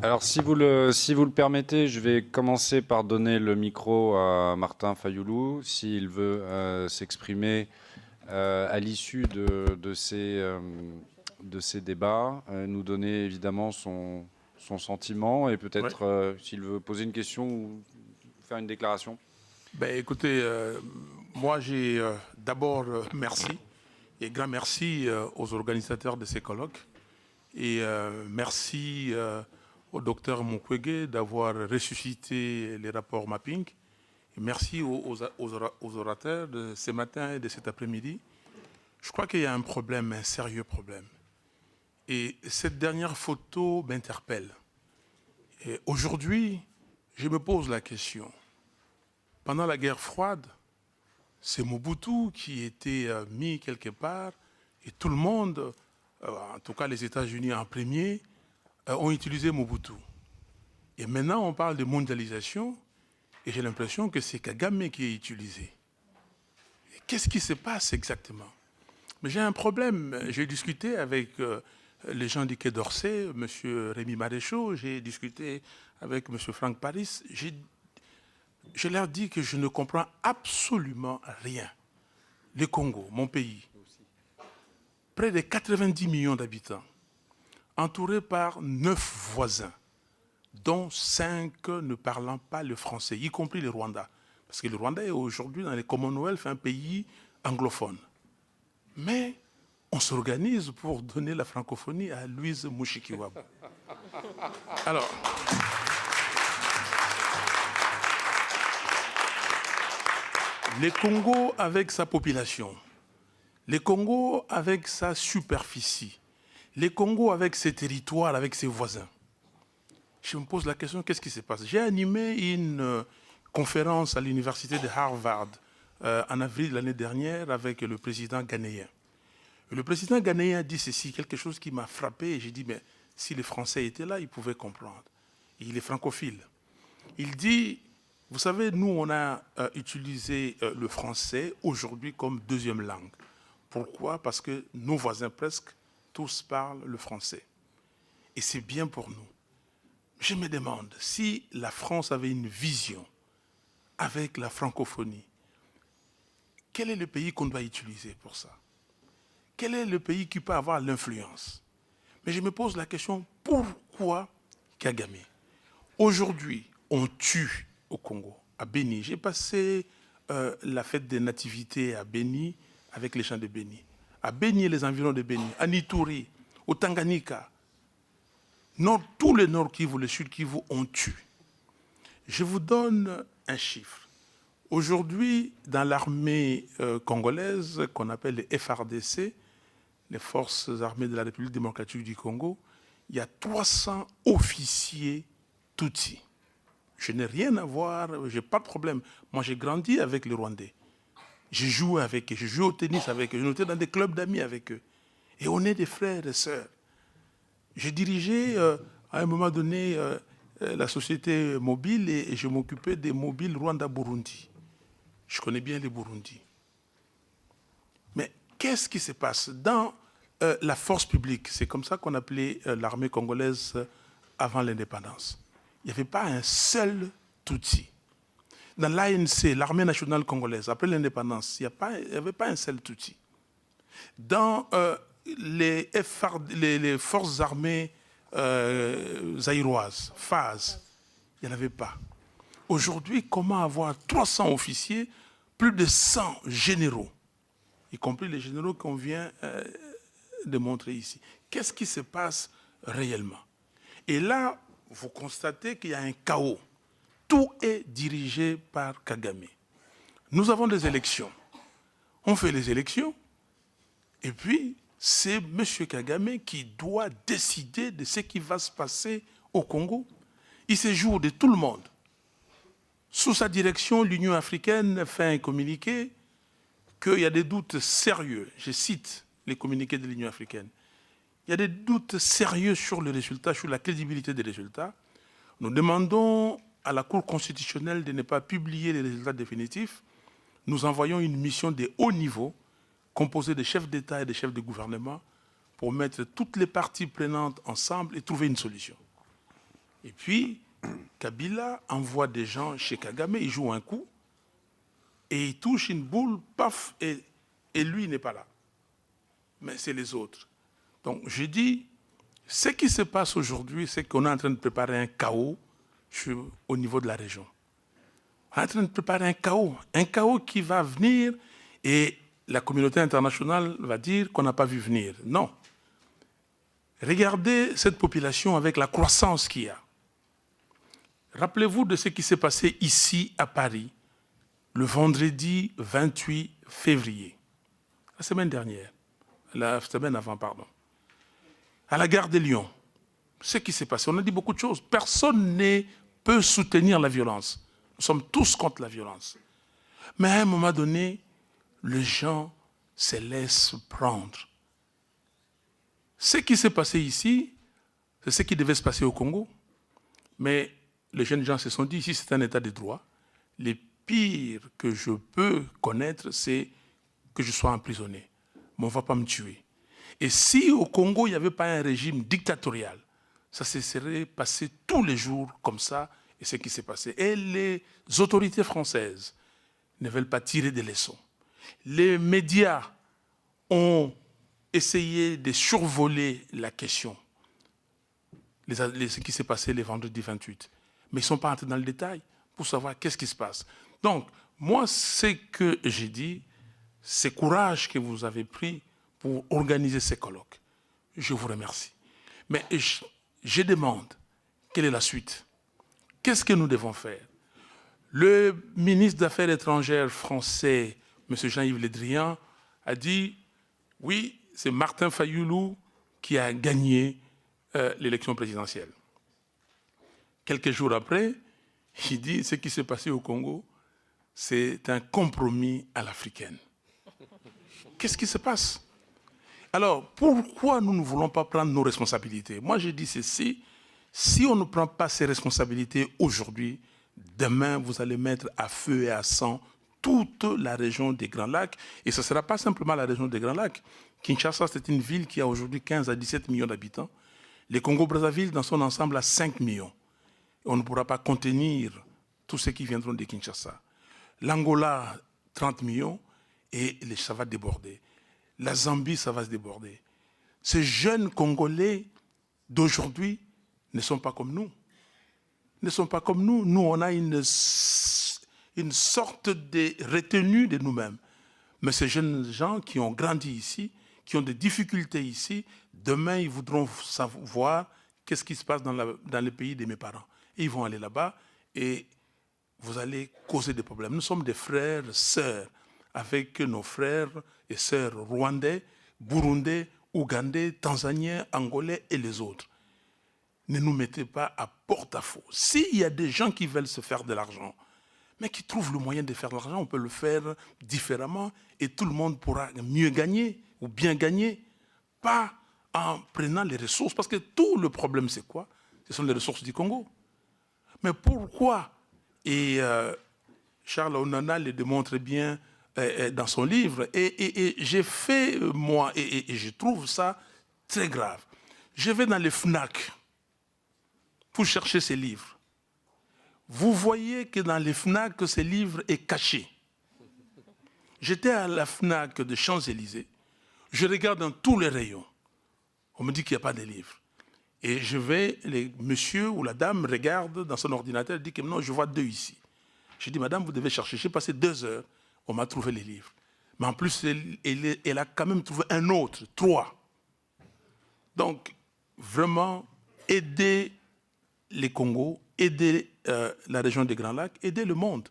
Alors, si vous le permettez, je vais commencer par donner le micro à Martin Fayoulou, s'il veut s'exprimer à l'issue de ces débats, nous donner évidemment son sentiment et Ouais. peut-être s'il veut poser une question ou faire une déclaration. Ben, écoutez, moi j'ai d'abord merci et grand merci aux organisateurs de ces colloques et merci au docteur Mukwege d'avoir ressuscité les rapports mapping. Et merci aux orateurs de ce matin et de cet après-midi. Je crois qu'il y a un problème, un sérieux problème. Et cette dernière photo m'interpelle. Et aujourd'hui, je me pose la question. Pendant la guerre froide, c'est Mobutu qui était mis quelque part et tout le monde, en tout cas les États-Unis en premier, ont utilisé Mobutu. Et maintenant, on parle de mondialisation et j'ai l'impression que c'est Kagame qui est utilisé. Qu'est-ce qui se passe exactement? Mais j'ai un problème. J'ai discuté avec les gens du Quai d'Orsay, M. Rémi Maréchaux, j'ai discuté avec M. Franck Paris. Je leur dis que je ne comprends absolument rien. Le Congo, mon pays, près de 90 millions d'habitants, entouré par 9 voisins, dont 5 ne parlant pas le français, y compris le Rwanda. Parce que le Rwanda est aujourd'hui dans les Commonwealth un pays anglophone. Mais on s'organise pour donner la francophonie à Louise Mushikiwabo. Alors, le Congo avec sa population, le Congo avec sa superficie, le Congo avec ses territoires, avec ses voisins. Je me pose la question, qu'est-ce qui se passe? J'ai animé une conférence à l'université de Harvard en avril de l'année dernière avec le président ghanéen. Le président ghanéen a dit ceci, quelque chose qui m'a frappé, et j'ai dit, mais si les Français étaient là, ils pouvaient comprendre. Et il est francophile. Il dit, vous savez, nous, on a utilisé le français aujourd'hui comme deuxième langue. Pourquoi? Parce que nos voisins presque tous parlent le français. Et c'est bien pour nous. Je me demande si la France avait une vision avec la francophonie, quel est le pays qu'on doit utiliser pour ça? Quel est le pays qui peut avoir l'influence? Mais je me pose la question, pourquoi Kagame? Aujourd'hui, on tue au Congo, à Béni. J'ai passé la fête des nativités à Béni avec les chants de Béni. À Béni et les environs de Béni, à Nituri, au Tanganyika, tout le Nord Kivu, le Sud Kivu, on tue. Je vous donne un chiffre. Aujourd'hui, dans l'armée congolaise, qu'on appelle les FRDC, les Forces armées de la République démocratique du Congo, il y a 300 officiers Tutsis. Je n'ai rien à voir, je n'ai pas de problème. Moi, j'ai grandi avec les Rwandais. J'ai joué avec eux, j'ai joué au tennis avec eux, j'ai été dans des clubs d'amis avec eux. Et on est des frères et sœurs. J'ai dirigé à un moment donné la société mobile et je m'occupais des mobiles Rwanda-Burundi. Je connais bien les Burundi. Mais qu'est-ce qui se passe dans la force publique? C'est comme ça qu'on appelait l'armée congolaise avant l'indépendance. Il n'y avait pas un seul Tutsi. Dans l'ANC, l'armée nationale congolaise, après l'indépendance, il n'y avait pas un seul Tutsi. Dans les forces armées zaïroises, FAZ, il n'y en avait pas. Aujourd'hui, comment avoir 300 officiers, plus de 100 généraux, y compris les généraux qu'on vient de montrer ici? Qu'est-ce qui se passe réellement? Et là, vous constatez qu'il y a un chaos. Tout est dirigé par Kagame. Nous avons des élections. On fait les élections, et puis c'est M. Kagame qui doit décider de ce qui va se passer au Congo. Il se joue de tout le monde. Sous sa direction, l'Union africaine fait un communiqué qu'il y a des doutes sérieux. Je cite les communiqués de l'Union africaine. Il y a des doutes sérieux sur les résultats, sur la crédibilité des résultats. Nous demandons à la Cour constitutionnelle de ne pas publier les résultats définitifs. Nous envoyons une mission de haut niveau, composée de chefs d'État et de chefs de gouvernement, pour mettre toutes les parties prenantes ensemble et trouver une solution. Et puis, Kabila envoie des gens chez Kagame, il joue un coup, et il touche une boule, paf, et lui n'est pas là. Mais c'est les autres. Donc, je dis, ce qui se passe aujourd'hui, c'est qu'on est en train de préparer un chaos au niveau de la région. On est en train de préparer un chaos qui va venir et la communauté internationale va dire qu'on n'a pas vu venir. Non. Regardez cette population avec la croissance qu'il y a. Rappelez-vous de ce qui s'est passé ici à Paris, le vendredi 28 février, la semaine dernière, la semaine avant, pardon, à la gare de Lyon. Ce qui s'est passé, on a dit beaucoup de choses. Personne ne peut soutenir la violence. Nous sommes tous contre la violence. Mais à un moment donné, les gens se laissent prendre. Ce qui s'est passé ici, c'est ce qui devait se passer au Congo. Mais les jeunes gens se sont dit, ici c'est un état de droit. Le pire que je peux connaître, c'est que je sois emprisonné. Mais on ne va pas me tuer. Et si au Congo, il n'y avait pas un régime dictatorial, ça se serait passé tous les jours comme ça, et c'est ce qui s'est passé. Et les autorités françaises ne veulent pas tirer des leçons. Les médias ont essayé de survoler la question, ce qui s'est passé le vendredi 28. Mais ils ne sont pas entrés dans le détail pour savoir qu'est-ce qui se passe. Donc, moi, ce que j'ai dit, c'est le courage que vous avez pris pour organiser ces colloques. Je vous remercie. Mais je demande, quelle est la suite? Qu'est-ce que nous devons faire? Le ministre des Affaires étrangères français, M. Jean-Yves Le Drian, a dit, oui, c'est Martin Fayulu qui a gagné l'élection présidentielle. Quelques jours après, il dit, ce qui s'est passé au Congo, c'est un compromis à l'africaine. Qu'est-ce qui se passe? Alors, pourquoi nous ne voulons pas prendre nos responsabilités? Moi, je dis ceci, si on ne prend pas ses responsabilités aujourd'hui, demain, vous allez mettre à feu et à sang toute la région des Grands Lacs. Et ce ne sera pas simplement la région des Grands Lacs. Kinshasa, c'est une ville qui a aujourd'hui 15 à 17 millions d'habitants. Le Congo-Brazzaville, dans son ensemble, a 5 millions. Et on ne pourra pas contenir tous ceux qui viendront de Kinshasa. L'Angola, 30 millions, et ça va déborder. La Zambie, ça va se déborder. Ces jeunes Congolais d'aujourd'hui ne sont pas comme nous. Ne sont pas comme nous. Nous, on a une sorte de retenue de nous-mêmes. Mais ces jeunes gens qui ont grandi ici, qui ont des difficultés ici, demain, ils voudront savoir qu'est-ce qui se passe dans le pays de mes parents. Et ils vont aller là-bas et vous allez causer des problèmes. Nous sommes des frères, sœurs, avec nos frères et sœurs rwandais, burundais, ougandais, tanzaniens, angolais et les autres. Ne nous mettez pas à porte-à-faux. S'il y a des gens qui veulent se faire de l'argent, mais qui trouvent le moyen de faire de l'argent, on peut le faire différemment et tout le monde pourra mieux gagner ou bien gagner, pas en prenant les ressources. Parce que tout le problème, c'est quoi? Ce sont les ressources du Congo. Mais pourquoi? Et Charles Onana le démontre bien dans son livre. Et j'ai fait, moi, et je trouve ça très grave. Je vais dans les FNAC pour chercher ces livres. Vous voyez que dans les FNAC, ce livre est caché. J'étais à la FNAC de Champs-Élysées. Je regarde dans tous les rayons. On me dit qu'il n'y a pas de livres. Et je vais, le monsieur ou la dame regarde dans son ordinateur et dit que non, je vois 2 ici. Je dis, madame, vous devez chercher. J'ai passé 2 heures, on m'a trouvé les livres. Mais en plus, elle a quand même trouvé un autre, 3. Donc, vraiment, aider les Congos, aider la région des Grands Lacs, aider le monde.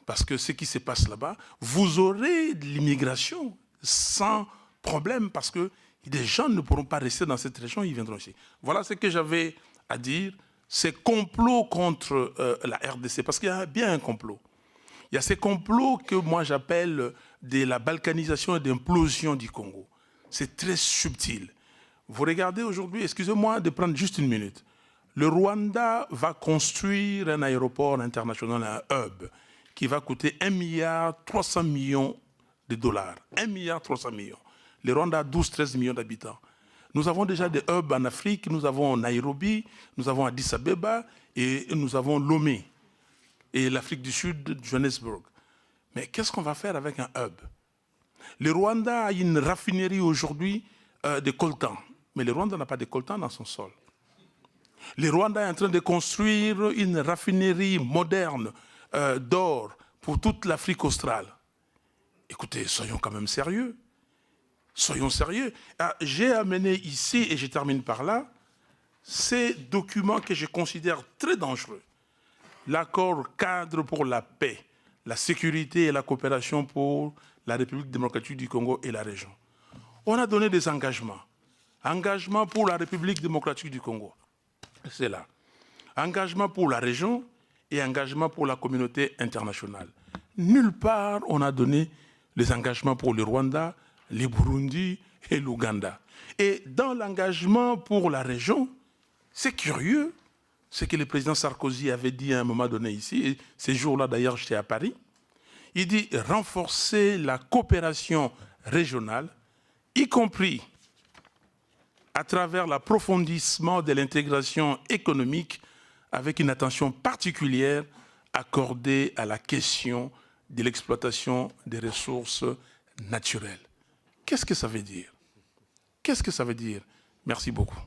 Parce que ce qui se passe là-bas, vous aurez de l'immigration sans problème, parce que des gens ne pourront pas rester dans cette région, ils viendront ici. Voilà ce que j'avais à dire. Ces complots contre la RDC, parce qu'il y a bien un complot. Il y a ces complots que moi j'appelle de la balkanisation et d'implosion du Congo. C'est très subtil. Vous regardez aujourd'hui, excusez-moi de prendre juste une minute. Le Rwanda va construire un aéroport international, un hub, qui va coûter 1,3 milliard de dollars. 1,3 milliard. Le Rwanda a 12-13 millions d'habitants. Nous avons déjà des hubs en Afrique, nous avons Nairobi, nous avons Addis Abeba et nous avons Lomé et l'Afrique du Sud, Johannesburg. Mais qu'est-ce qu'on va faire avec un hub? Le Rwanda a une raffinerie aujourd'hui de coltan, mais le Rwanda n'a pas de coltan dans son sol. Le Rwanda est en train de construire une raffinerie moderne d'or pour toute l'Afrique australe. Écoutez, soyons quand même sérieux. Soyons sérieux. J'ai amené ici, et je termine par là, ces documents que je considère très dangereux. L'accord cadre pour la paix, la sécurité et la coopération pour la République démocratique du Congo et la région. On a donné des engagements. Engagement pour la République démocratique du Congo. C'est là. Engagement pour la région et engagement pour la communauté internationale. Nulle part on a donné les engagements pour le Rwanda, le Burundi et l'Ouganda. Et dans l'engagement pour la région, c'est curieux, ce que le président Sarkozy avait dit à un moment donné ici, et ces jours-là d'ailleurs j'étais à Paris, il dit renforcer la coopération régionale, y compris à travers l'approfondissement de l'intégration économique avec une attention particulière accordée à la question de l'exploitation des ressources naturelles. Qu'est-ce que ça veut dire? Qu'est-ce que ça veut dire? Merci beaucoup.